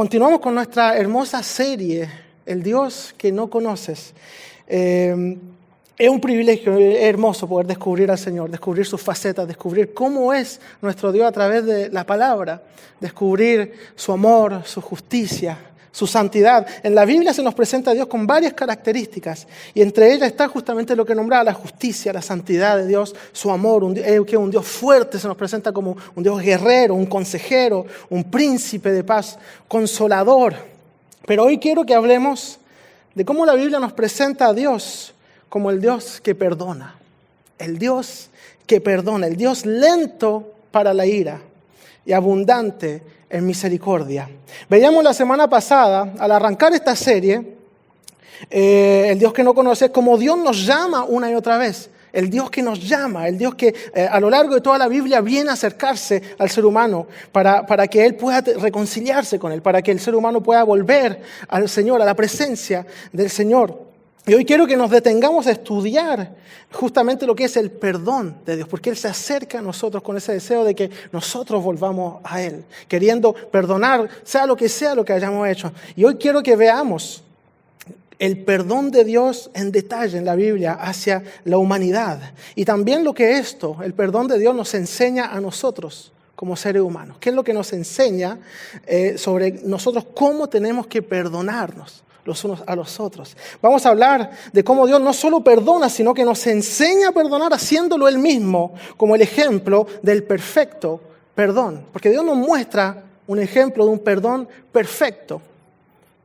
Continuamos con nuestra hermosa serie, El Dios que no conoces. Es un privilegio, es hermoso poder descubrir al Señor, descubrir sus facetas, descubrir cómo es nuestro Dios a través de la palabra, descubrir su amor, su justicia, su santidad. En la Biblia se nos presenta a Dios con varias características y entre ellas está justamente lo que nombraba la justicia, la santidad de Dios, su amor, que es un Dios fuerte, se nos presenta como un Dios guerrero, un consejero, un príncipe de paz, consolador. Pero hoy quiero que hablemos de cómo la Biblia nos presenta a Dios como el Dios que perdona, el Dios que perdona, el Dios lento para la ira y abundante en misericordia. Veíamos la semana pasada, al arrancar esta serie, el Dios que no conoces, como Dios nos llama una y otra vez. El Dios que nos llama, el Dios que a lo largo de toda la Biblia viene a acercarse al ser humano para que Él pueda reconciliarse con Él, para que el ser humano pueda volver al Señor, a la presencia del Señor. Y hoy quiero que nos detengamos a estudiar justamente lo que es el perdón de Dios, porque Él se acerca a nosotros con ese deseo de que nosotros volvamos a Él, queriendo perdonar, sea lo que hayamos hecho. Y hoy quiero que veamos el perdón de Dios en detalle en la Biblia hacia la humanidad. Y también lo que el perdón de Dios nos enseña a nosotros como seres humanos. ¿Qué es lo que nos enseña sobre nosotros cómo tenemos que perdonarnos los unos a los otros? Vamos a hablar de cómo Dios no solo perdona, sino que nos enseña a perdonar haciéndolo Él mismo como el ejemplo del perfecto perdón. Porque Dios nos muestra un ejemplo de un perdón perfecto.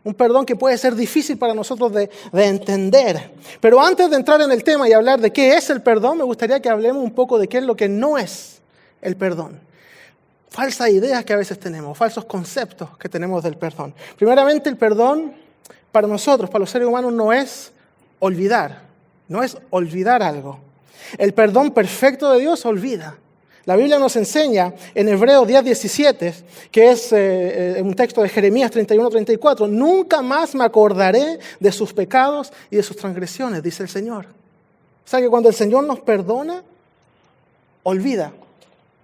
Un perdón que puede ser difícil para nosotros de entender. Pero antes de entrar en el tema y hablar de qué es el perdón, me gustaría que hablemos un poco de qué es lo que no es el perdón. Falsas ideas que a veces tenemos, falsos conceptos que tenemos del perdón. Primeramente, el perdón para nosotros, para los seres humanos, no es olvidar algo. El perdón perfecto de Dios olvida. La Biblia nos enseña en Hebreos 10:17, que es un texto de Jeremías 31:34, nunca más me acordaré de sus pecados y de sus transgresiones, dice el Señor. O sea que cuando el Señor nos perdona, olvida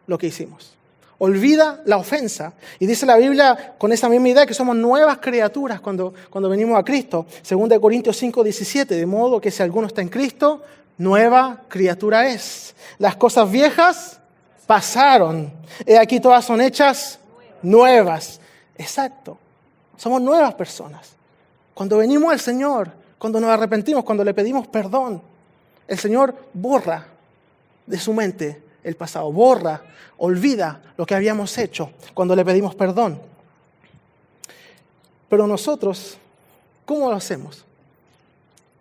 lo que hicimos. Olvida la ofensa. Y dice la Biblia con esa misma idea que somos nuevas criaturas cuando venimos a Cristo. 2 Corintios 5:17, de modo que si alguno está en Cristo, nueva criatura es. Las cosas viejas pasaron. Aquí todas son hechas nuevas. Exacto. Somos nuevas personas. Cuando venimos al Señor, cuando nos arrepentimos, cuando le pedimos perdón, el Señor borra de su mente el pasado, olvida lo que habíamos hecho cuando le pedimos perdón. Pero nosotros, ¿cómo lo hacemos?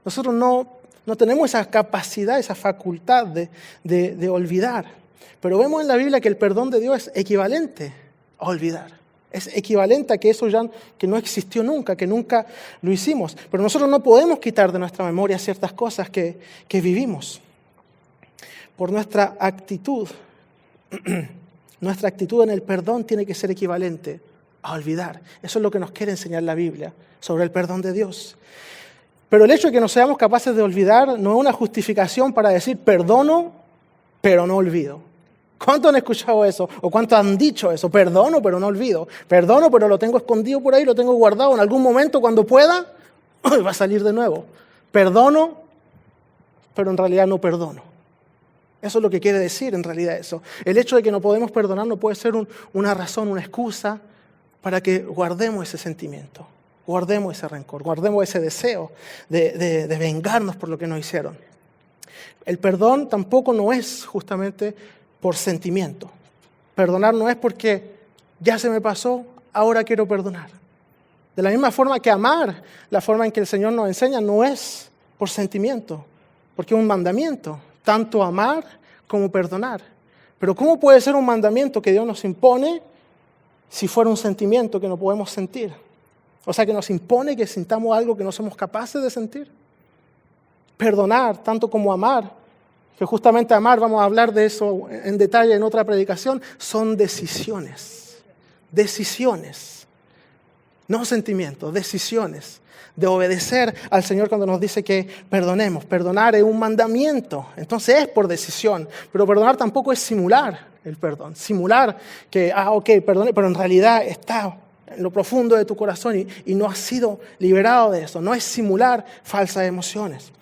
Nosotros no tenemos esa capacidad, esa facultad de olvidar. Pero vemos en la Biblia que el perdón de Dios es equivalente a olvidar. Es equivalente a que eso ya que no existió nunca, que nunca lo hicimos. Pero nosotros no podemos quitar de nuestra memoria ciertas cosas que vivimos. Por nuestra actitud en el perdón tiene que ser equivalente a olvidar. Eso es lo que nos quiere enseñar la Biblia sobre el perdón de Dios. Pero el hecho de que no seamos capaces de olvidar no es una justificación para decir perdono, pero no olvido. ¿Cuántos han escuchado eso? ¿O cuántos han dicho eso? Perdono, pero no olvido. Perdono, pero lo tengo escondido por ahí, lo tengo guardado. En algún momento, cuando pueda, va a salir de nuevo. Perdono, pero en realidad no perdono. Eso es lo que quiere decir en realidad eso. El hecho de que no podemos perdonar no puede ser una razón, una excusa para que guardemos ese sentimiento, guardemos ese rencor, guardemos ese deseo de vengarnos por lo que nos hicieron. El perdón tampoco no es justamente por sentimiento. Perdonar no es porque ya se me pasó, ahora quiero perdonar. De la misma forma que amar, la forma en que el Señor nos enseña, no es por sentimiento, porque es un mandamiento. Tanto amar como perdonar. Pero ¿cómo puede ser un mandamiento que Dios nos impone si fuera un sentimiento que no podemos sentir? O sea, que nos impone que sintamos algo que no somos capaces de sentir. Perdonar, tanto como amar, que justamente amar, vamos a hablar de eso en detalle en otra predicación, son decisiones. Decisiones. No sentimientos, decisiones. De obedecer al Señor cuando nos dice que perdonemos. Perdonar es un mandamiento, entonces es por decisión. Pero perdonar tampoco es simular el perdón. Simular que, perdoné, pero en realidad está en lo profundo de tu corazón y no has sido liberado de eso. No es simular falsas emociones.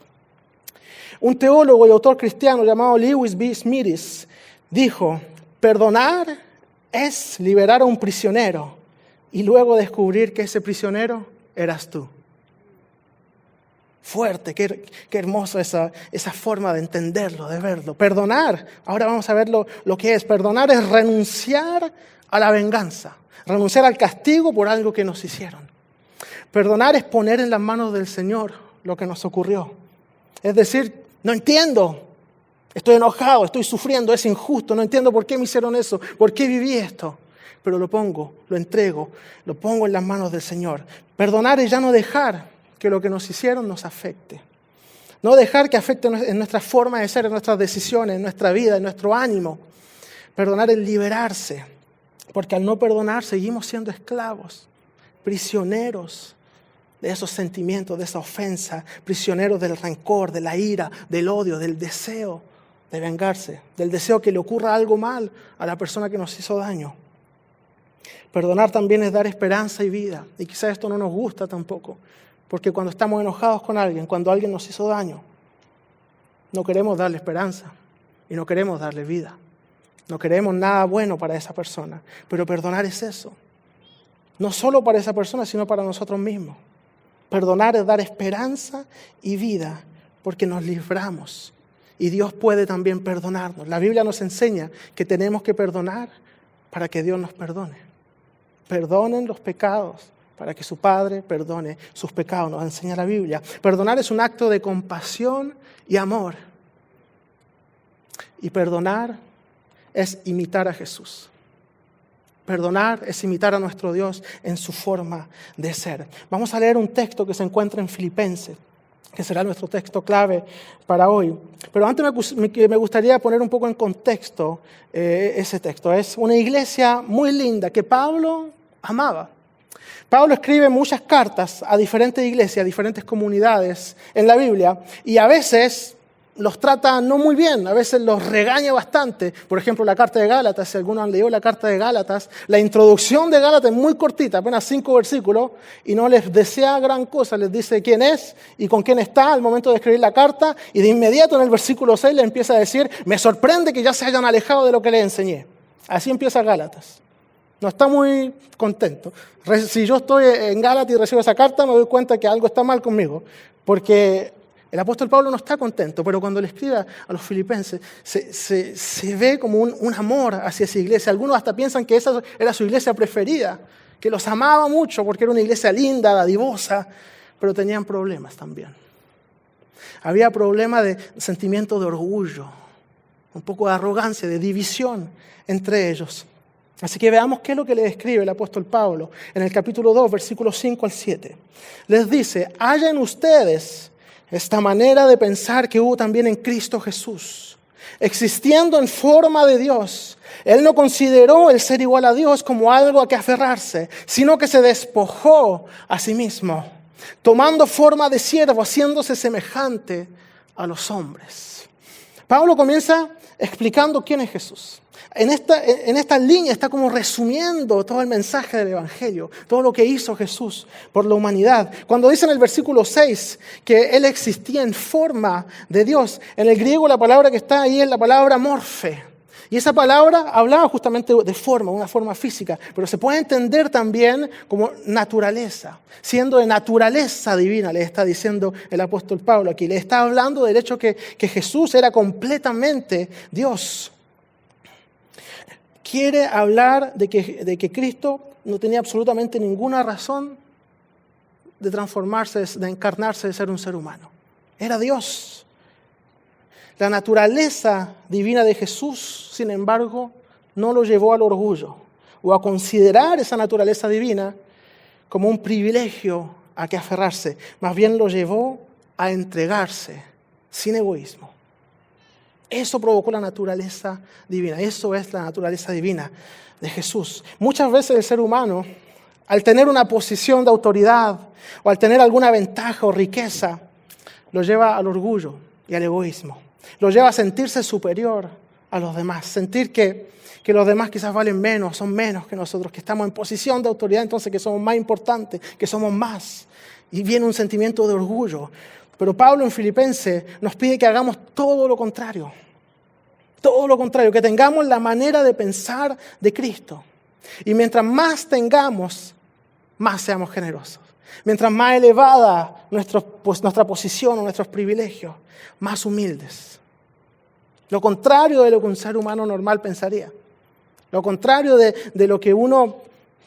Un teólogo y autor cristiano llamado Lewis B. Smithies dijo: perdonar es liberar a un prisionero y luego descubrir que ese prisionero eras tú. Fuerte, qué hermoso esa forma de entenderlo, de verlo. Perdonar, ahora vamos a ver lo que es. Perdonar es renunciar a la venganza, renunciar al castigo por algo que nos hicieron. Perdonar es poner en las manos del Señor lo que nos ocurrió. Es decir, no entiendo, estoy enojado, estoy sufriendo, es injusto, no entiendo por qué me hicieron eso, por qué viví esto. Pero lo pongo, lo entrego, lo pongo en las manos del Señor. Perdonar es ya no dejar que lo que nos hicieron nos afecte. No dejar que afecte en nuestra forma de ser, en nuestras decisiones, en nuestra vida, en nuestro ánimo. Perdonar es liberarse, porque al no perdonar seguimos siendo esclavos, prisioneros de esos sentimientos, de esa ofensa, prisioneros del rencor, de la ira, del odio, del deseo de vengarse, del deseo que le ocurra algo mal a la persona que nos hizo daño. Perdonar también es dar esperanza y vida, y quizás esto no nos gusta tampoco, porque cuando estamos enojados con alguien, cuando alguien nos hizo daño, no queremos darle esperanza y no queremos darle vida. No queremos nada bueno para esa persona. Pero perdonar es eso. No solo para esa persona, sino para nosotros mismos. Perdonar es dar esperanza y vida porque nos libramos. Y Dios puede también perdonarnos. La Biblia nos enseña que tenemos que perdonar para que Dios nos perdone. Perdonen los pecados para que su Padre perdone sus pecados, nos enseña la Biblia. Perdonar es un acto de compasión y amor. Y perdonar es imitar a Jesús. Perdonar es imitar a nuestro Dios en su forma de ser. Vamos a leer un texto que se encuentra en Filipenses, que será nuestro texto clave para hoy. Pero antes me gustaría poner un poco en contexto ese texto. Es una iglesia muy linda que Pablo amaba. Pablo escribe muchas cartas a diferentes iglesias, a diferentes comunidades en la Biblia, y a veces los trata no muy bien, a veces los regaña bastante. Por ejemplo, la carta de Gálatas, si algunos han leído la carta de Gálatas, la introducción de Gálatas es muy cortita, apenas 5 versículos, y no les desea gran cosa, les dice quién es y con quién está al momento de escribir la carta, y de inmediato en el versículo 6 le empieza a decir: me sorprende que ya se hayan alejado de lo que les enseñé. Así empieza Gálatas. No está muy contento. Si yo estoy en Gálatas y recibo esa carta, me doy cuenta que algo está mal conmigo, porque el apóstol Pablo no está contento, pero cuando le escribe a los filipenses, se ve como un amor hacia esa iglesia. Algunos hasta piensan que esa era su iglesia preferida, que los amaba mucho porque era una iglesia linda, dadivosa, pero tenían problemas también. Había problemas de sentimiento de orgullo, un poco de arrogancia, de división entre ellos. Así que veamos qué es lo que le escribe el apóstol Pablo en el capítulo 2, versículos 5 al 7. Les dice: hallen ustedes esta manera de pensar que hubo también en Cristo Jesús. Existiendo en forma de Dios, Él no consideró el ser igual a Dios como algo a que aferrarse, sino que se despojó a sí mismo, tomando forma de siervo, haciéndose semejante a los hombres. Pablo comienza explicando quién es Jesús. En esta línea está como resumiendo todo el mensaje del Evangelio, todo lo que hizo Jesús por la humanidad. Cuando dice en el versículo 6 que Él existía en forma de Dios, en el griego la palabra que está ahí es la palabra morfe. Y esa palabra hablaba justamente de forma, una forma física, pero se puede entender también como naturaleza. Siendo de naturaleza divina, le está diciendo el apóstol Pablo aquí. Le está hablando del hecho que Jesús era completamente Dios. Quiere hablar de que Cristo no tenía absolutamente ninguna razón de transformarse, de encarnarse, de ser un ser humano. Era Dios. La naturaleza divina de Jesús, sin embargo, no lo llevó al orgullo o a considerar esa naturaleza divina como un privilegio a que aferrarse. Más bien lo llevó a entregarse sin egoísmo. Eso provocó la naturaleza divina. Eso es la naturaleza divina de Jesús. Muchas veces el ser humano, al tener una posición de autoridad o al tener alguna ventaja o riqueza, lo lleva al orgullo y al egoísmo. Lo lleva a sentirse superior a los demás, sentir que los demás quizás valen menos, son menos que nosotros, que estamos en posición de autoridad, entonces que somos más importantes, que somos más. Y viene un sentimiento de orgullo. Pero Pablo en Filipenses nos pide que hagamos todo lo contrario. Todo lo contrario, que tengamos la manera de pensar de Cristo. Y mientras más tengamos, más seamos generosos. Mientras más elevada nuestra posición o nuestros privilegios, más humildes. Lo contrario de lo que un ser humano normal pensaría. Lo contrario de lo que uno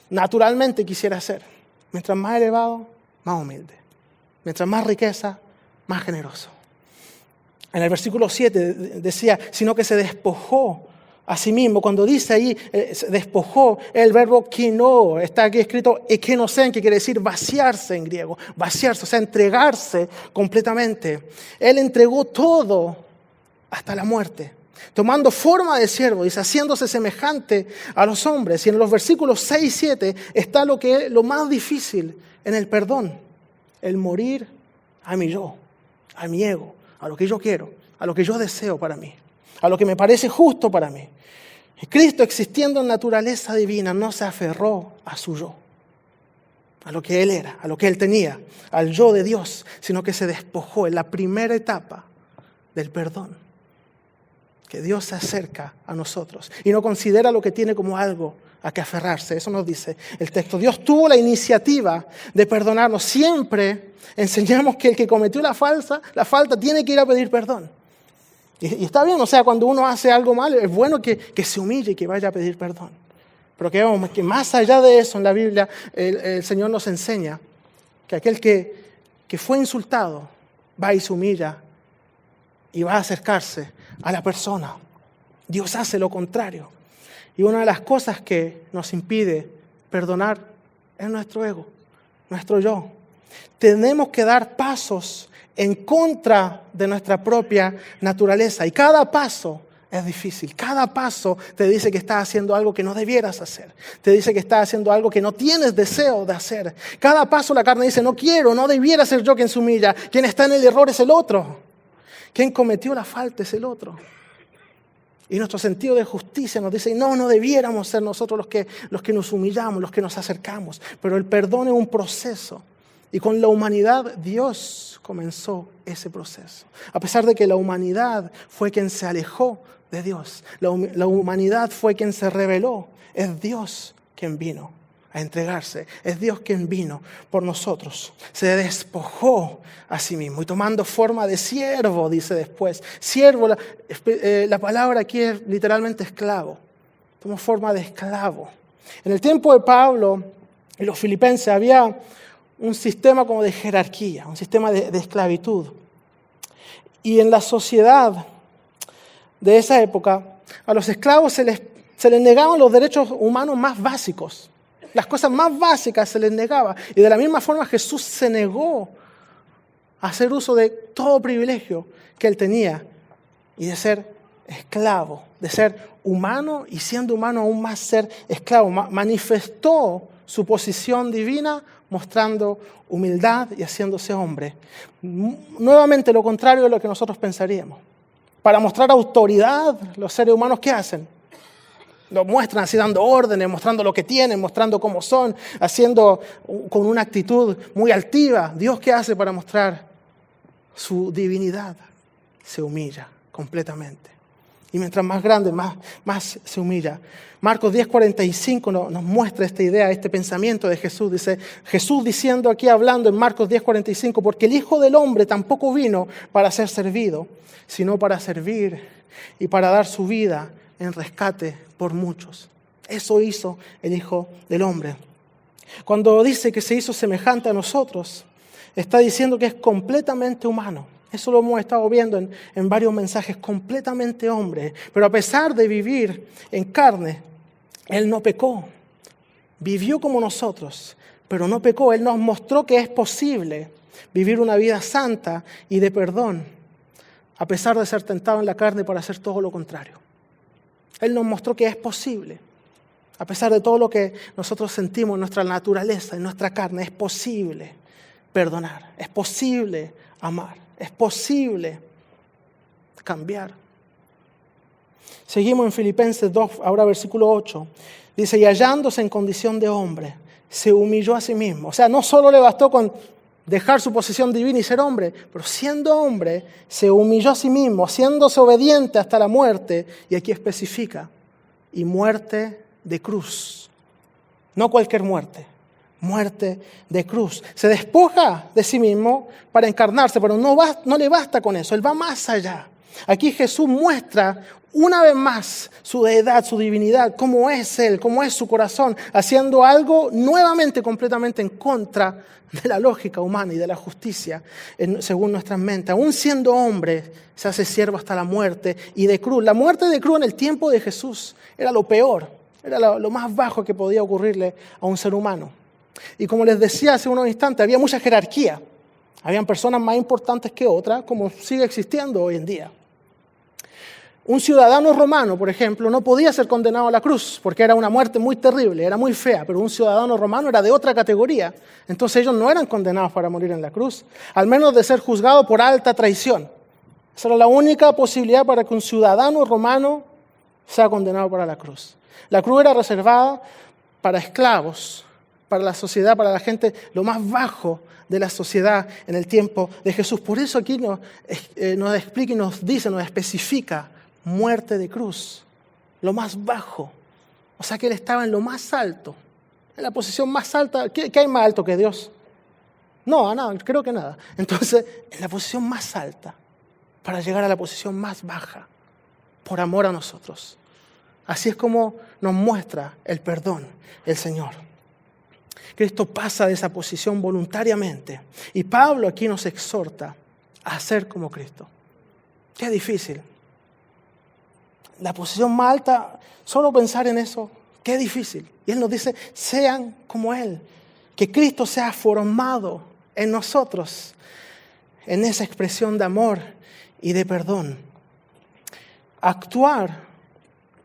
naturalmente quisiera hacer. Mientras más elevado, más humilde. Mientras más riqueza, más generoso. En el versículo 7 decía, sino que se despojó a sí mismo. Cuando dice ahí, se despojó, el verbo kino, está aquí escrito ekenosen, que quiere decir vaciarse en griego. Vaciarse, o sea, entregarse completamente. Él entregó todo hasta la muerte. Tomando forma de siervo, dice, haciéndose semejante a los hombres. Y en los versículos 6 y 7 está lo más difícil en el perdón. El morir a mi yo, a mi ego, a lo que yo quiero, a lo que yo deseo para mí, a lo que me parece justo para mí. Y Cristo, existiendo en naturaleza divina, no se aferró a su yo, a lo que Él era, a lo que Él tenía, al yo de Dios, sino que se despojó en la primera etapa del perdón. Que Dios se acerca a nosotros y no considera lo que tiene como algo a que aferrarse. Eso nos dice el texto. Dios tuvo la iniciativa de perdonarnos. Siempre enseñamos que el que cometió la falta tiene que ir a pedir perdón. Y está bien, o sea, cuando uno hace algo mal, es bueno que se humille y que vaya a pedir perdón. Pero que más allá de eso, en la Biblia, el Señor nos enseña que aquel que fue insultado va y se humilla y va a acercarse a la persona. Dios hace lo contrario. Y una de las cosas que nos impide perdonar es nuestro ego, nuestro yo. Tenemos que dar pasos en contra de nuestra propia naturaleza. Y cada paso es difícil. Cada paso te dice que estás haciendo algo que no debieras hacer. Te dice que estás haciendo algo que no tienes deseo de hacer. Cada paso la carne dice, no quiero, no debiera ser yo quien se humilla. Quien está en el error es el otro. Quien cometió la falta es el otro. Y nuestro sentido de justicia nos dice, no debiéramos ser nosotros los que nos humillamos, los que nos acercamos. Pero el perdón es un proceso. Y con la humanidad Dios comenzó ese proceso. A pesar de que la humanidad fue quien se alejó de Dios. La humanidad fue quien se rebeló. Es Dios quien vino a entregarse. Es Dios quien vino por nosotros. Se despojó a sí mismo y tomando forma de siervo, dice después. Siervo, la palabra aquí es literalmente esclavo. Tomó forma de esclavo. En el tiempo de Pablo y los filipenses había un sistema como de jerarquía, un sistema de esclavitud. Y en la sociedad de esa época, a los esclavos se les negaban los derechos humanos más básicos. Las cosas más básicas se les negaba. Y de la misma forma Jesús se negó a hacer uso de todo privilegio que Él tenía. Y de ser esclavo, de ser humano y siendo humano aún más ser esclavo. Manifestó su posición divina mostrando humildad y haciéndose hombre. Nuevamente lo contrario de lo que nosotros pensaríamos. Para mostrar autoridad, los seres humanos, ¿qué hacen? Lo muestran así dando órdenes, mostrando lo que tienen, mostrando cómo son, haciendo con una actitud muy altiva. ¿Dios qué hace para mostrar su divinidad? Se humilla completamente. Y mientras más grande, más se humilla. Marcos 10:45 nos muestra esta idea, este pensamiento de Jesús. Dice, Jesús diciendo aquí, hablando en Marcos 10:45, porque el Hijo del Hombre tampoco vino para ser servido, sino para servir y para dar su vida en rescate por muchos. Eso hizo el Hijo del Hombre. Cuando dice que se hizo semejante a nosotros, está diciendo que es completamente humano. Eso lo hemos estado viendo en varios mensajes, completamente hombre. Pero a pesar de vivir en carne, Él no pecó. Vivió como nosotros, pero no pecó. Él nos mostró que es posible vivir una vida santa y de perdón, a pesar de ser tentado en la carne para hacer todo lo contrario. Él nos mostró que es posible. A pesar de todo lo que nosotros sentimos en nuestra naturaleza, en nuestra carne, es posible perdonar, es posible amar, es posible cambiar. Seguimos en Filipenses 2, ahora versículo 8. Dice, y hallándose en condición de hombre, se humilló a sí mismo. O sea, no solo le bastó con dejar su posición divina y ser hombre, pero siendo hombre, se humilló a sí mismo, haciéndose obediente hasta la muerte. Y aquí especifica, y muerte de cruz. No cualquier muerte, muerte de cruz. Se despoja de sí mismo para encarnarse, pero no le basta con eso, Él va más allá. Aquí Jesús muestra una vez más su deidad, su divinidad, cómo es Él, cómo es su corazón, haciendo algo nuevamente completamente en contra de la lógica humana y de la justicia, según nuestras mentes. Aún siendo hombre, se hace siervo hasta la muerte y de cruz. La muerte de cruz en el tiempo de Jesús era lo peor, era lo más bajo que podía ocurrirle a un ser humano. Y como les decía hace unos instantes, había mucha jerarquía. Habían personas más importantes que otras, como sigue existiendo hoy en día. Un ciudadano romano, por ejemplo, no podía ser condenado a la cruz porque era una muerte muy terrible, era muy fea, pero un ciudadano romano era de otra categoría. Entonces ellos no eran condenados para morir en la cruz, al menos de ser juzgado por alta traición. Esa era la única posibilidad para que un ciudadano romano sea condenado para la cruz. La cruz era reservada para esclavos, para la sociedad, para la gente, lo más bajo de la sociedad en el tiempo de Jesús. Por eso aquí nos explica y nos dice, nos especifica muerte de cruz, lo más bajo. O sea que Él estaba en lo más alto, en la posición más alta. ¿Qué hay más alto que Dios? No, creo que nada. Entonces, en la posición más alta, para llegar a la posición más baja, por amor a nosotros. Así es como nos muestra el perdón, el Señor. Cristo pasa de esa posición voluntariamente. Y Pablo aquí nos exhorta a ser como Cristo. Qué difícil. La posición más alta, solo pensar en eso, qué difícil. Y Él nos dice, sean como Él. Que Cristo sea formado en nosotros, en esa expresión de amor y de perdón. Actuar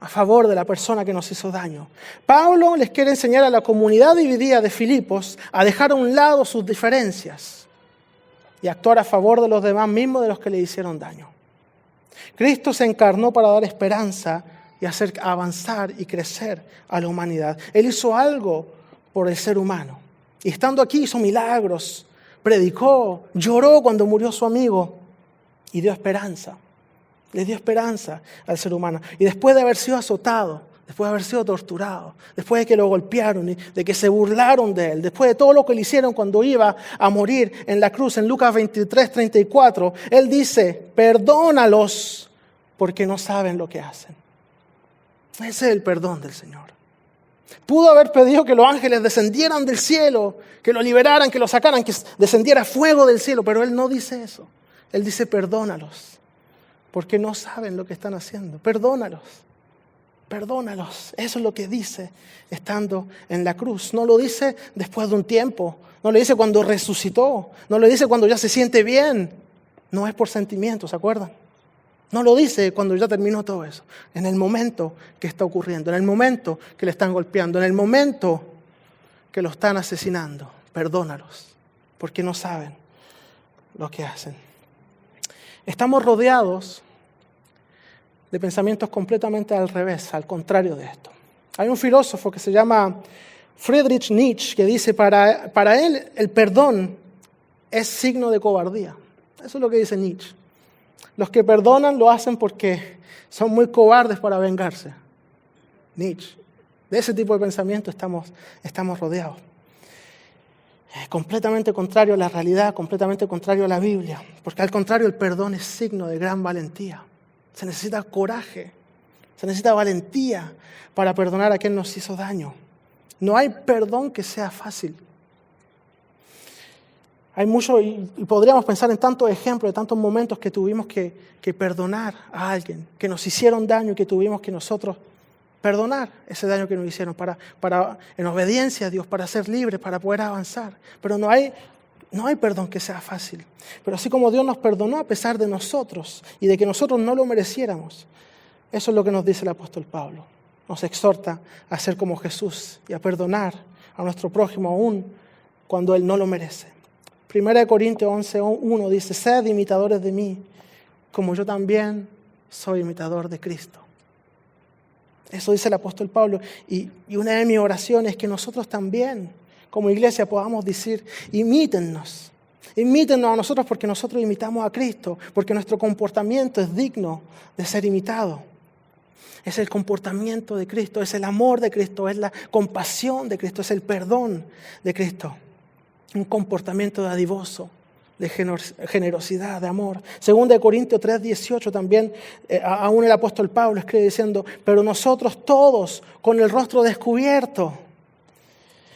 a favor de la persona que nos hizo daño. Pablo les quiere enseñar a la comunidad dividida de Filipos a dejar a un lado sus diferencias y actuar a favor de los demás mismos de los que le hicieron daño. Cristo se encarnó para dar esperanza y hacer avanzar y crecer a la humanidad. Él hizo algo por el ser humano. Y estando aquí hizo milagros, predicó, lloró cuando murió su amigo y dio esperanza. Le dio esperanza al ser humano. Y después de haber sido azotado, después de haber sido torturado, después de que lo golpearon y de que se burlaron de Él, después de todo lo que le hicieron cuando iba a morir en la cruz, en Lucas 23:34, Él dice, perdónalos porque no saben lo que hacen. Ese es el perdón del Señor. Pudo haber pedido que los ángeles descendieran del cielo, que lo liberaran, que lo sacaran, que descendiera fuego del cielo, pero Él no dice eso. Él dice, perdónalos, porque no saben lo que están haciendo. Perdónalos, perdónalos. Eso es lo que dice estando en la cruz. No lo dice después de un tiempo, no lo dice cuando resucitó, no lo dice cuando ya se siente bien. No es por sentimientos, ¿se acuerdan? No lo dice cuando ya terminó todo eso. En el momento que está ocurriendo, en el momento que le están golpeando, en el momento que lo están asesinando. Perdónalos, porque no saben lo que hacen. Estamos rodeados de pensamientos completamente al revés, al contrario de esto. Hay un filósofo que se llama Friedrich Nietzsche que dice, para él el perdón es signo de cobardía. Eso es lo que dice Nietzsche. Los que perdonan lo hacen porque son muy cobardes para vengarse. Nietzsche. De ese tipo de pensamiento estamos rodeados. Es completamente contrario a la realidad, completamente contrario a la Biblia. Porque al contrario, el perdón es signo de gran valentía. Se necesita coraje, se necesita valentía para perdonar a quien nos hizo daño. No hay perdón que sea fácil. Hay mucho, y podríamos pensar en tantos ejemplos, de tantos momentos que tuvimos que perdonar a alguien, que nos hicieron daño y que tuvimos que nosotros perdonar ese daño que nos hicieron en obediencia a Dios, para ser libres, para poder avanzar. Pero no hay perdón que sea fácil. Pero así como Dios nos perdonó a pesar de nosotros y de que nosotros no lo mereciéramos, eso es lo que nos dice el apóstol Pablo. Nos exhorta a ser como Jesús y a perdonar a nuestro prójimo aún cuando Él no lo merece. 1 Corintios 11:1 dice, sed imitadores de mí, como yo también soy imitador de Cristo. Eso dice el apóstol Pablo. Y una de mis oraciones es que nosotros también, como iglesia, podamos decir, imítennos. Imítennos a nosotros porque nosotros imitamos a Cristo, porque nuestro comportamiento es digno de ser imitado. Es el comportamiento de Cristo, es el amor de Cristo, es la compasión de Cristo, es el perdón de Cristo. Un comportamiento dadivoso, de generosidad, de amor. Según de Corintios 3:18 también, aún el apóstol Pablo escribe diciendo, pero nosotros todos con el rostro descubierto,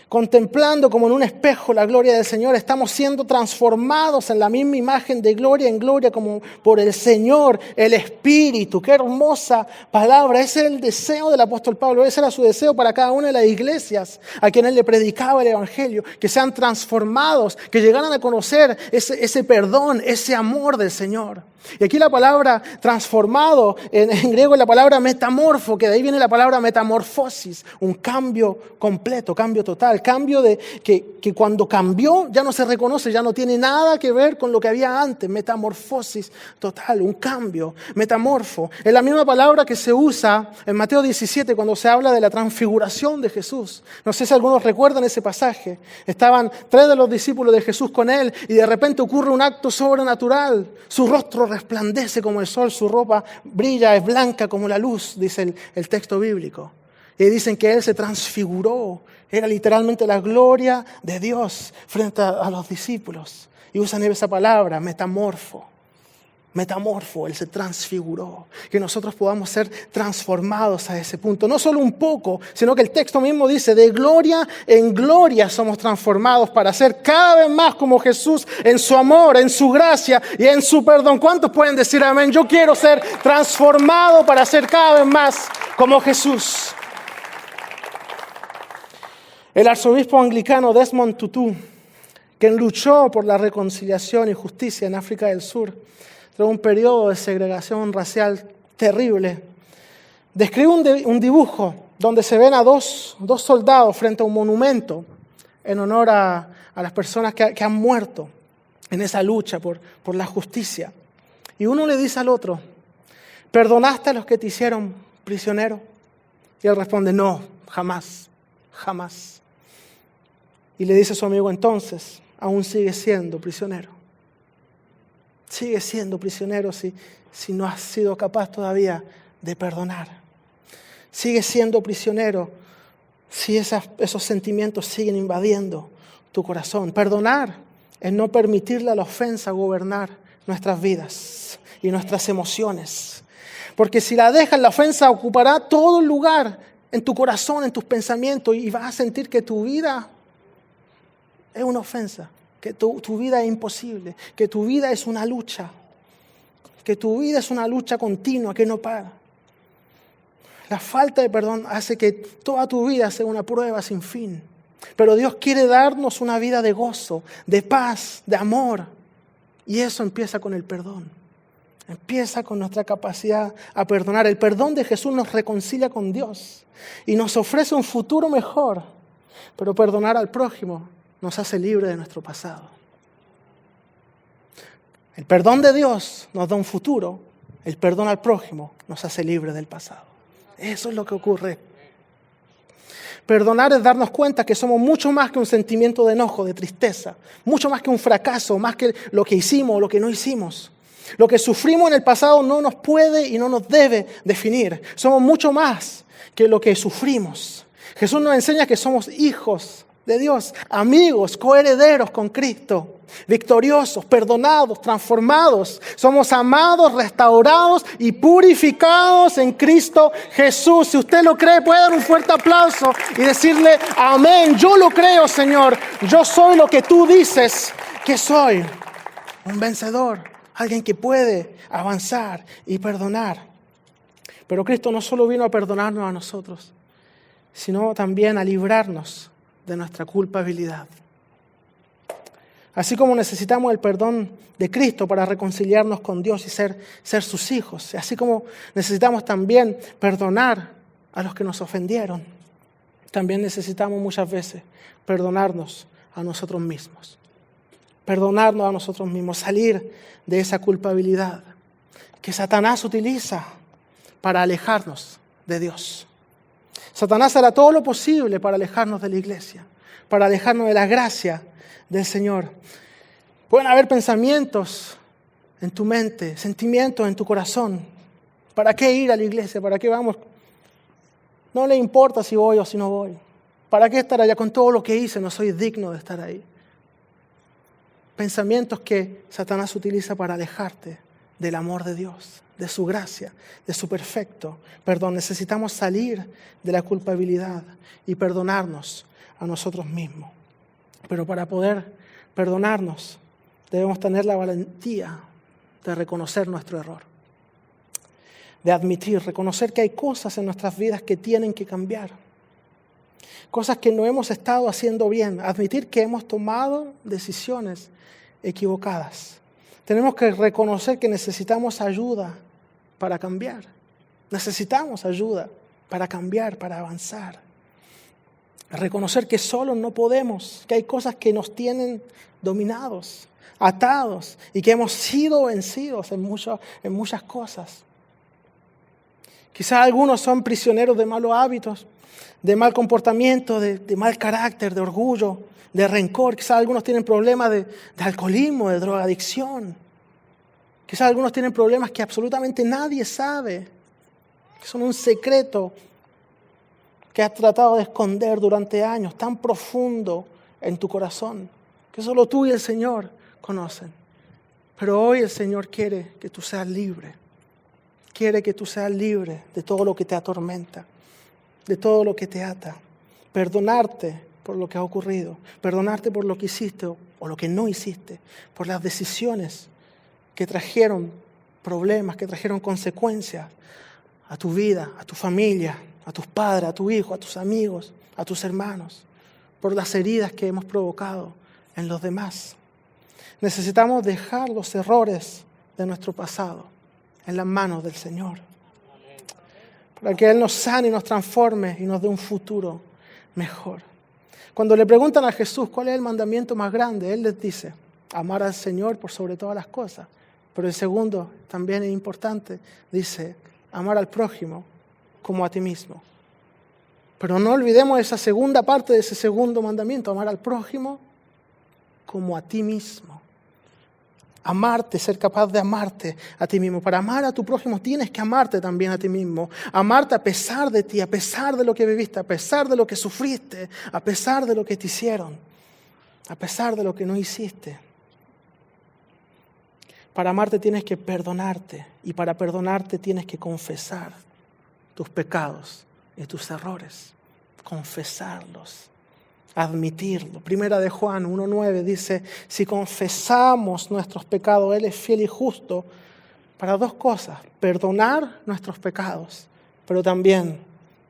contemplando como en un espejo la gloria del Señor, estamos siendo transformados en la misma imagen de gloria en gloria como por el Señor, el Espíritu. Qué hermosa palabra. Ese es el deseo del apóstol Pablo. Ese era su deseo para cada una de las iglesias a quienes él le predicaba el Evangelio, que sean transformados, que llegaran a conocer ese perdón, ese amor del Señor. Y aquí la palabra transformado, en griego es la palabra metamorfo, que de ahí viene la palabra metamorfosis, un cambio completo, cambio total, cambio de que cuando cambió ya no se reconoce, ya no tiene nada que ver con lo que había antes, metamorfosis total, un cambio, metamorfo. Es la misma palabra que se usa en Mateo 17 cuando se habla de la transfiguración de Jesús. No sé si algunos recuerdan ese pasaje. Estaban 3 de los discípulos de Jesús con él y de repente ocurre un acto sobrenatural. Su rostro resplandece como el sol, su ropa brilla, es blanca como la luz, dice el texto bíblico. Y dicen que él se transfiguró, era literalmente la gloria de Dios frente a los discípulos. Y usan esa palabra, metamorfo. Metamorfo, él se transfiguró. Que nosotros podamos ser transformados a ese punto. No solo un poco, sino que el texto mismo dice, de gloria en gloria somos transformados para ser cada vez más como Jesús en su amor, en su gracia y en su perdón. ¿Cuántos pueden decir amén? Yo quiero ser transformado para ser cada vez más como Jesús. El arzobispo anglicano Desmond Tutu, quien luchó por la reconciliación y justicia en África del Sur, tras un periodo de segregación racial terrible, describe un dibujo donde se ven a dos soldados frente a un monumento en honor a las personas que han muerto en esa lucha por la justicia. Y uno le dice al otro, ¿perdonaste a los que te hicieron prisionero? Y él responde, no, jamás, jamás. Y le dice a su amigo, entonces, aún sigue siendo prisionero. Sigue siendo prisionero si no has sido capaz todavía de perdonar. Sigue siendo prisionero si esos sentimientos siguen invadiendo tu corazón. Perdonar es no permitirle a la ofensa gobernar nuestras vidas y nuestras emociones. Porque si la dejas, la ofensa ocupará todo el lugar en tu corazón, en tus pensamientos, y vas a sentir que tu vida es una ofensa. Que tu vida es imposible, que tu vida es una lucha, que tu vida es una lucha continua que no para. La falta de perdón hace que toda tu vida sea una prueba sin fin. Pero Dios quiere darnos una vida de gozo, de paz, de amor. Y eso empieza con el perdón. Empieza con nuestra capacidad a perdonar. El perdón de Jesús nos reconcilia con Dios y nos ofrece un futuro mejor. Pero perdonar al prójimo nos hace libre de nuestro pasado. El perdón de Dios nos da un futuro. El perdón al prójimo nos hace libre del pasado. Eso es lo que ocurre. Perdonar es darnos cuenta que somos mucho más que un sentimiento de enojo, de tristeza. Mucho más que un fracaso, más que lo que hicimos o lo que no hicimos. Lo que sufrimos en el pasado no nos puede y no nos debe definir. Somos mucho más que lo que sufrimos. Jesús nos enseña que somos hijos de Dios, amigos, coherederos con Cristo, victoriosos, perdonados, transformados. Somos amados, restaurados y purificados en Cristo Jesús. Si usted lo cree, puede dar un fuerte aplauso y decirle, amén, yo lo creo, Señor. Yo soy lo que tú dices que soy. Un vencedor, alguien que puede avanzar y perdonar. Pero Cristo no solo vino a perdonarnos a nosotros, sino también a librarnos de nuestra culpabilidad. Así como necesitamos el perdón de Cristo para reconciliarnos con Dios y ser sus hijos, así como necesitamos también perdonar a los que nos ofendieron, también necesitamos muchas veces perdonarnos a nosotros mismos. Perdonarnos a nosotros mismos, salir de esa culpabilidad que Satanás utiliza para alejarnos de Dios. Satanás hará todo lo posible para alejarnos de la iglesia, para alejarnos de la gracia del Señor. Pueden haber pensamientos en tu mente, sentimientos en tu corazón. ¿Para qué ir a la iglesia? ¿Para qué vamos? No le importa si voy o si no voy. ¿Para qué estar allá? Con todo lo que hice no soy digno de estar ahí. Pensamientos que Satanás utiliza para alejarte del amor de Dios, de su gracia, de su perfecto perdón. Necesitamos salir de la culpabilidad y perdonarnos a nosotros mismos. Pero para poder perdonarnos, debemos tener la valentía de reconocer nuestro error, de admitir, reconocer que hay cosas en nuestras vidas que tienen que cambiar, cosas que no hemos estado haciendo bien, admitir que hemos tomado decisiones equivocadas. Tenemos que reconocer que necesitamos ayuda para cambiar. Necesitamos ayuda para cambiar, para avanzar. Reconocer que solos no podemos, que hay cosas que nos tienen dominados, atados y que hemos sido vencidos en muchas cosas. Quizás algunos son prisioneros de malos hábitos, de mal comportamiento, de mal carácter, de orgullo, de rencor. Quizás algunos tienen problemas de alcoholismo, de drogadicción. Quizás algunos tienen problemas que absolutamente nadie sabe, que son un secreto que has tratado de esconder durante años, tan profundo en tu corazón, que solo tú y el Señor conocen. Pero hoy el Señor quiere que tú seas libre. Quiere que tú seas libre de todo lo que te atormenta, de todo lo que te ata. Perdonarte por lo que ha ocurrido, perdonarte por lo que hiciste o lo que no hiciste, por las decisiones que trajeron problemas, que trajeron consecuencias a tu vida, a tu familia, a tus padres, a tu hijo, a tus amigos, a tus hermanos, por las heridas que hemos provocado en los demás. Necesitamos dejar los errores de nuestro pasado en las manos del Señor, para que Él nos sane y nos transforme y nos dé un futuro mejor. Cuando le preguntan a Jesús cuál es el mandamiento más grande, Él les dice, amar al Señor por sobre todas las cosas. Pero el segundo también es importante, dice, amar al prójimo como a ti mismo. Pero no olvidemos esa segunda parte de ese segundo mandamiento, amar al prójimo como a ti mismo. Amarte, ser capaz de amarte a ti mismo. Para amar a tu prójimo tienes que amarte también a ti mismo. Amarte a pesar de ti, a pesar de lo que viviste, a pesar de lo que sufriste, a pesar de lo que te hicieron, a pesar de lo que no hiciste. Para amarte tienes que perdonarte y para perdonarte tienes que confesar tus pecados y tus errores. Confesarlos. Admitirlo. Primera de Juan 1:9 dice, si confesamos nuestros pecados, Él es fiel y justo para dos cosas, perdonar nuestros pecados, pero también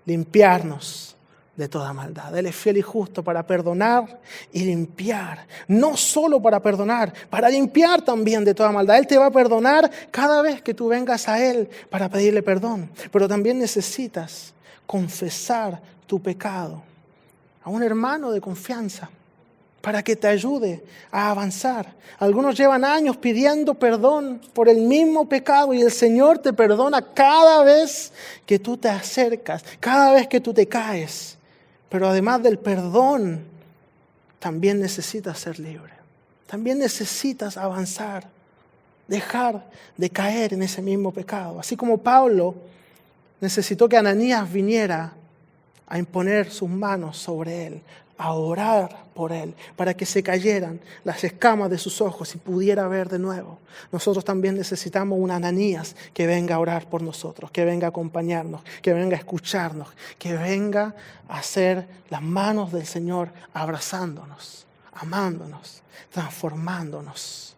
limpiarnos de toda maldad. Él es fiel y justo para perdonar y limpiar. No solo para perdonar, para limpiar también de toda maldad. Él te va a perdonar cada vez que tú vengas a Él para pedirle perdón, pero también necesitas confesar tu pecado a un hermano de confianza para que te ayude a avanzar. Algunos llevan años pidiendo perdón por el mismo pecado y el Señor te perdona cada vez que tú te acercas, cada vez que tú te caes. Pero además del perdón, también necesitas ser libre. También necesitas avanzar, dejar de caer en ese mismo pecado. Así como Pablo necesitó que Ananías viniera a imponer sus manos sobre él, a orar por él, para que se cayeran las escamas de sus ojos y pudiera ver de nuevo. Nosotros también necesitamos un Ananías que venga a orar por nosotros, que venga a acompañarnos, que venga a escucharnos, que venga a ser las manos del Señor abrazándonos, amándonos, transformándonos.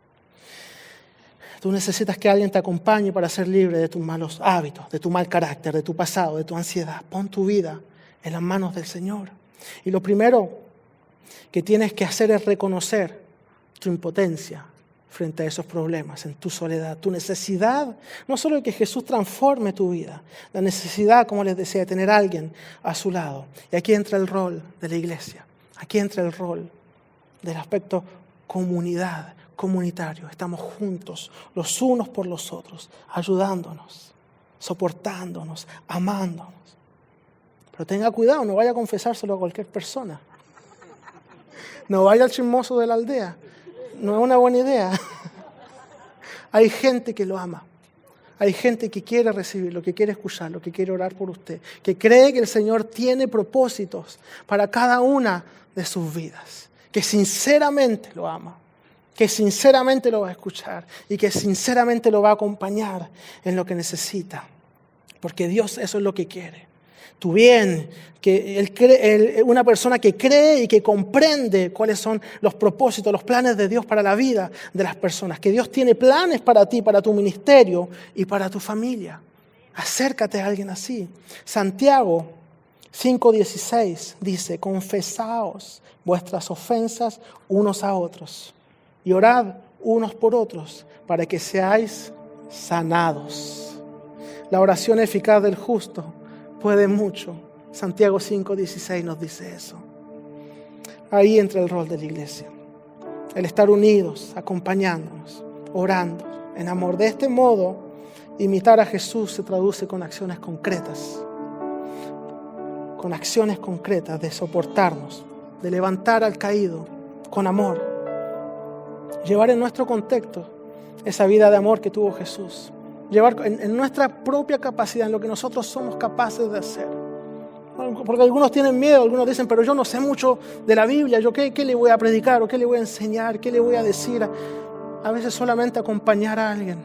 Tú necesitas que alguien te acompañe para ser libre de tus malos hábitos, de tu mal carácter, de tu pasado, de tu ansiedad. Pon tu vida en las manos del Señor. Y lo primero que tienes que hacer es reconocer tu impotencia frente a esos problemas, en tu soledad, tu necesidad, no solo de que Jesús transforme tu vida, la necesidad, como les decía, de tener a alguien a su lado. Y aquí entra el rol de la iglesia, aquí entra el rol del aspecto comunidad, comunitario. Estamos juntos, los unos por los otros, ayudándonos, soportándonos, amándonos. Pero tenga cuidado, no vaya a confesárselo a cualquier persona. No vaya al chismoso de la aldea. No es una buena idea. Hay gente que lo ama. Hay gente que quiere recibirlo, que quiere escucharlo, que quiere orar por usted, que cree que el Señor tiene propósitos para cada una de sus vidas, que sinceramente lo ama, que sinceramente lo va a escuchar y que sinceramente lo va a acompañar en lo que necesita, porque Dios eso es lo que quiere. Tu bien, que una persona que cree y que comprende cuáles son los propósitos, los planes de Dios para la vida de las personas, que Dios tiene planes para ti, para tu ministerio y para tu familia. Acércate a alguien así. Santiago 5:16 dice: confesaos vuestras ofensas unos a otros y orad unos por otros para que seáis sanados. La oración eficaz del justo puede mucho. Santiago 5:16 nos dice eso. Ahí entra el rol de la iglesia. El estar unidos, acompañándonos, orando en amor. De este modo, imitar a Jesús se traduce con acciones concretas. Con acciones concretas de soportarnos, de levantar al caído con amor. Llevar en nuestro contexto esa vida de amor que tuvo Jesús. Llevar en nuestra propia capacidad, en lo que nosotros somos capaces de hacer. Porque algunos tienen miedo, algunos dicen, pero yo no sé mucho de la Biblia, ¿yo qué le voy a predicar o qué le voy a enseñar, qué le voy a decir? A veces solamente acompañar a alguien.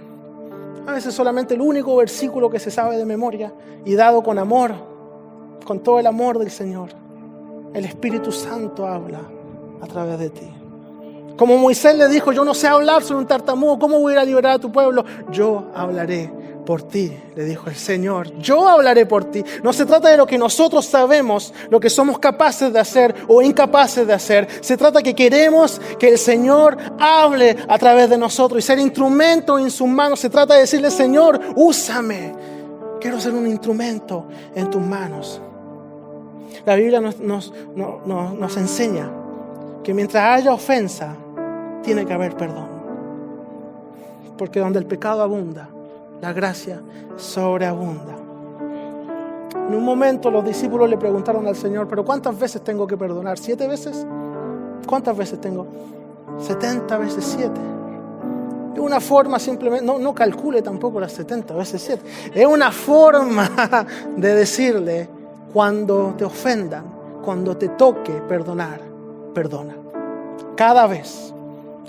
A veces solamente el único versículo que se sabe de memoria y dado con amor, con todo el amor del Señor. El Espíritu Santo habla a través de ti. Como Moisés le dijo, yo no sé hablar, soy un tartamudo, ¿cómo voy a ir a liberar a tu pueblo? Yo hablaré por ti, le dijo el Señor. Yo hablaré por ti. No se trata de lo que nosotros sabemos, lo que somos capaces de hacer o incapaces de hacer. Se trata que queremos que el Señor hable a través de nosotros y ser instrumento en sus manos. Se trata de decirle, Señor, úsame. Quiero ser un instrumento en tus manos. La Biblia nos enseña que mientras haya ofensa, tiene que haber perdón. Porque donde el pecado abunda, la gracia sobreabunda. En un momento los discípulos le preguntaron al Señor, ¿pero cuántas veces tengo que perdonar? ¿7 veces? ¿Cuántas veces tengo? 70 veces 7. Es una forma simplemente, no calcule tampoco las 70 veces 7. Es una forma de decirle, cuando te ofendan, cuando te toque perdonar, perdona. Cada vez.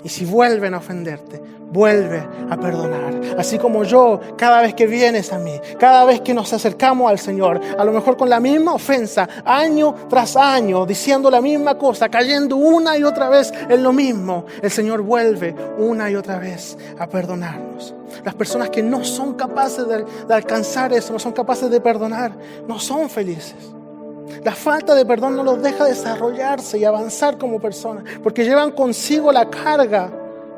Y si vuelven a ofenderte, vuelve a perdonar. Así como yo, cada vez que vienes a mí, cada vez que nos acercamos al Señor, a lo mejor con la misma ofensa, año tras año, diciendo la misma cosa, cayendo una y otra vez en lo mismo, el Señor vuelve una y otra vez a perdonarnos. Las personas que no son capaces de alcanzar eso, no son capaces de perdonar, no son felices. La falta de perdón no los deja desarrollarse y avanzar como personas, porque llevan consigo la carga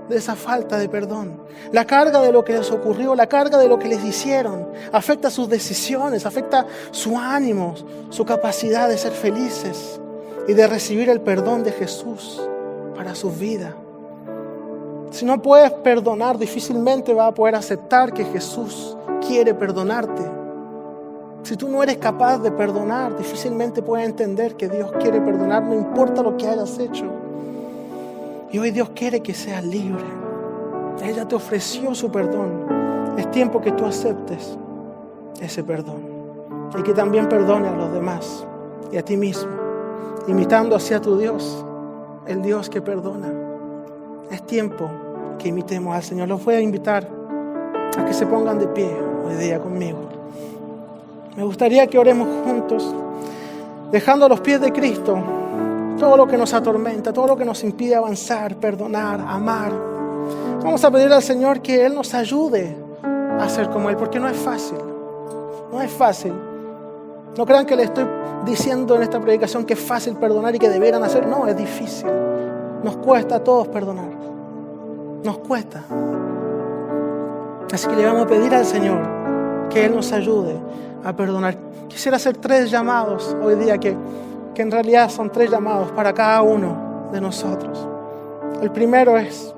de esa falta de perdón, la carga de lo que les ocurrió, la carga de lo que les hicieron. Afecta sus decisiones, afecta su ánimo, su capacidad de ser felices y de recibir el perdón de Jesús para su vida. Si no puedes perdonar, difícilmente vas a poder aceptar que Jesús quiere perdonarte. Si tú no eres capaz de perdonar, difícilmente puedes entender que Dios quiere perdonar, no importa lo que hayas hecho. Y hoy Dios quiere que seas libre. Ella te ofreció su perdón. Es tiempo que tú aceptes ese perdón. Y que también perdone a los demás y a ti mismo, imitando hacia tu Dios, el Dios que perdona. Es tiempo que imitemos al Señor. Los voy a invitar a que se pongan de pie hoy día conmigo. Me gustaría que oremos juntos, dejando a los pies de Cristo todo lo que nos atormenta, todo lo que nos impide avanzar, perdonar, amar. Vamos a pedir al Señor que Él nos ayude a ser como Él, porque no es fácil. No es fácil. No crean que le estoy diciendo en esta predicación que es fácil perdonar y que debieran hacer. No, es difícil. Nos cuesta a todos perdonar. Nos cuesta. Así que le vamos a pedir al Señor que Él nos ayude a perdonar. Quisiera hacer 3 llamados hoy día que en realidad son 3 llamados para cada uno de nosotros. El primero es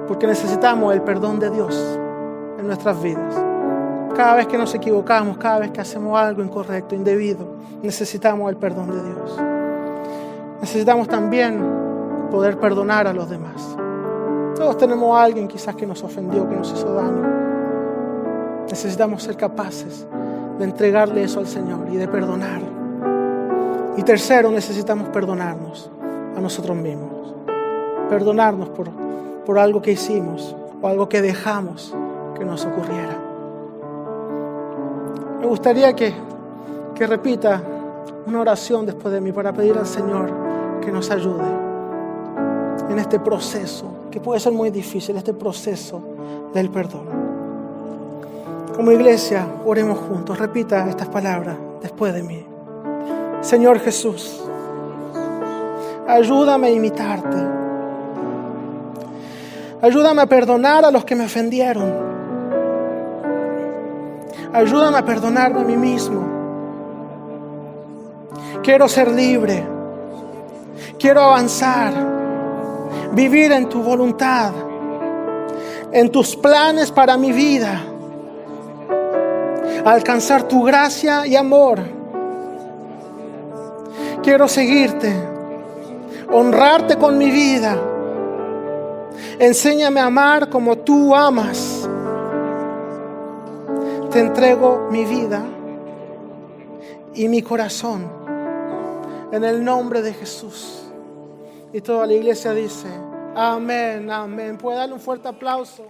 porque necesitamos el perdón de Dios en nuestras vidas. Cada vez que nos equivocamos, cada vez que hacemos algo incorrecto, indebido, necesitamos el perdón de Dios. Necesitamos también poder perdonar a los demás. Todos tenemos a alguien quizás que nos ofendió, que nos hizo daño. Necesitamos ser capaces de entregarle eso al Señor y de perdonar. Y tercero, necesitamos perdonarnos a nosotros mismos. Perdonarnos por algo que hicimos o algo que dejamos que nos ocurriera. Me gustaría que repita una oración después de mí para pedir al Señor que nos ayude en este proceso, que puede ser muy difícil, este proceso del perdón. Como iglesia, oremos juntos. Repita estas palabras después de mí. Señor Jesús, ayúdame a imitarte. Ayúdame a perdonar a los que me ofendieron. Ayúdame a perdonarme a mí mismo. Quiero ser libre. Quiero avanzar. Vivir en tu voluntad. En tus planes para mi vida. Alcanzar tu gracia y amor. Quiero seguirte. Honrarte con mi vida. Enséñame a amar como tú amas. Te entrego mi vida y mi corazón en el nombre de Jesús. Y toda la iglesia dice, amén, amén. ¿Puede darle un fuerte aplauso?